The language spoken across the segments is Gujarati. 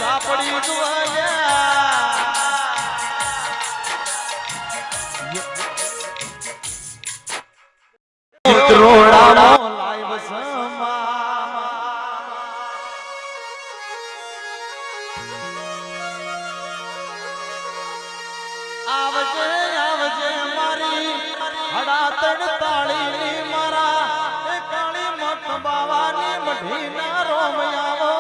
ઝાપડી ત્રોડાનો લાઈવ સમા આવજે આવજે મારી હડા તડતાળી મારા એ કાળી મઠ બાવાની મઢી ના રોમ આવો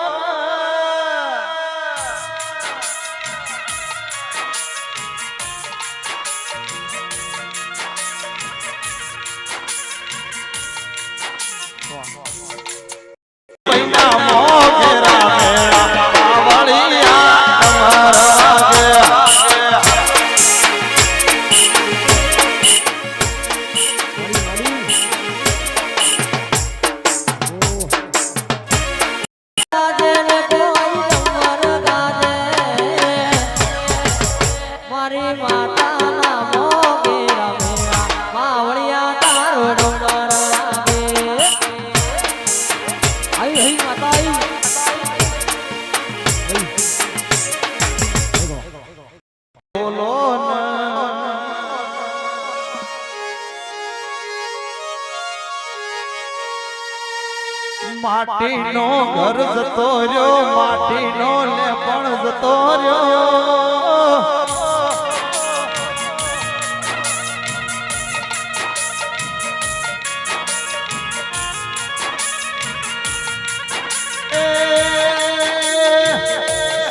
માટીનો ઘર જતો રહ્યો માટીનો ને પણ જતો રહ્યો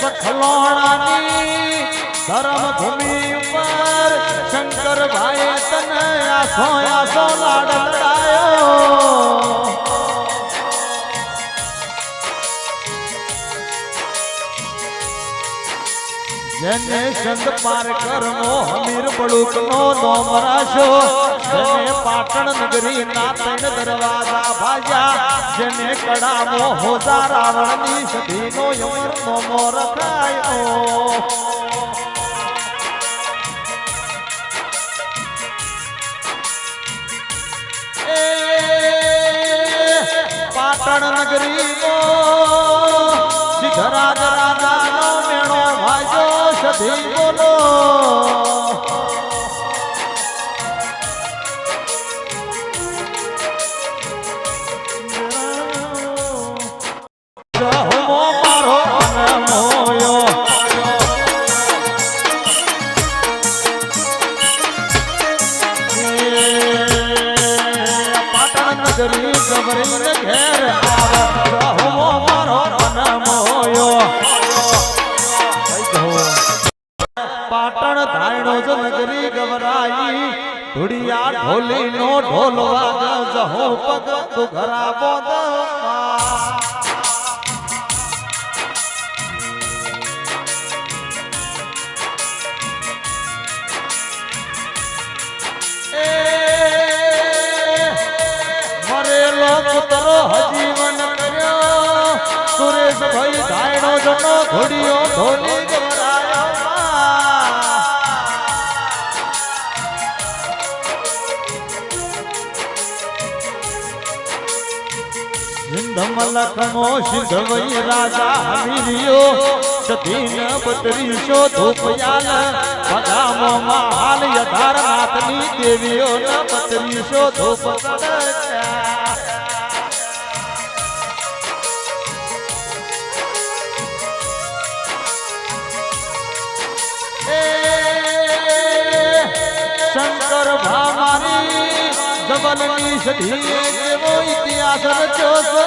સખલોણાની ધર્મ ભૂમિ ઉપર શંકર ભાઈ તને આસો આસો લાડ લડાયો જેને સંત પારકર નો હમીર બળુક નો નોમ રાશો જેને પાટણ નગરી ના ત્રણ દરવાજા ભાજ્યા જેને કડામો હોજા રાવણ ની સધી નો યમર નોમો રખાયો પાટણ નગરી નો સિદ્ધરાજ રાજા નો મેણો ભાજો સધી બોલો જહમો મારો અનમોયો પાટણ નગરી ગબરીને ઘેર આવે જહમો મારો અનમોયો પાટણ ધાયણો જ નગરી ગવરાઈ ધુડિયા ઢોલી નો ઢોલ વાગ જહો પગ ઘરા બોદ મરેલો પુત્રો હજીવન કર્યો સુરેશ ભાઈ ધાયણો જનો ધુડિયો ઢોલી ગવરાયો મલકનો સિદ્ધવઈ રાજા હમીરિયો સધીન બત્રીસો ધૂપયાલ બદામો હાલ યધારનાથની દેવીઓ ન બત્રીસો ધૂપ કડચ્યા શંકર ભામારી જબલની સધી એવો ઇતિહાસ રચ્યો છે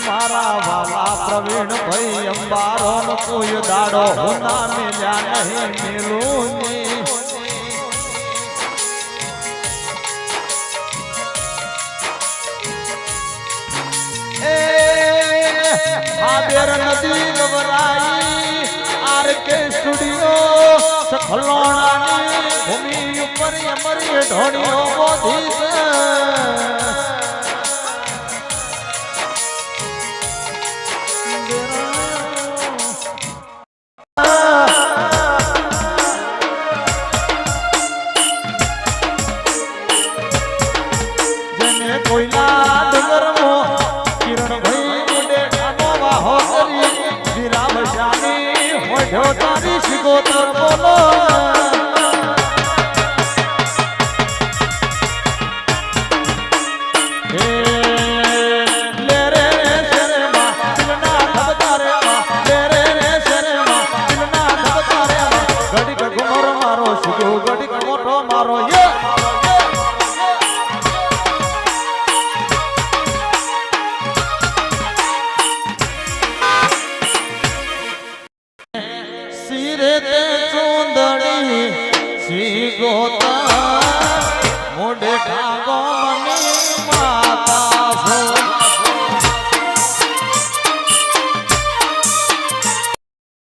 મારા વાલા પ્રવીણ ભાઈ અંબારો નો કોઈ દાડો હોના મેલ્યા નહીં મેલું આબેર નદી ગવરાઈ આરકે સ્ટુડિયો સખલોણાની ભૂમિ ઉપર અમરી ઢોળીઓ બોધી છે કોઈના ડુંગરમો કિરણભાઈ મુંડેટાનો વાહો કરી વિરામ શાની હોઢ્યો તારી શિગોતર બોલો મોઢે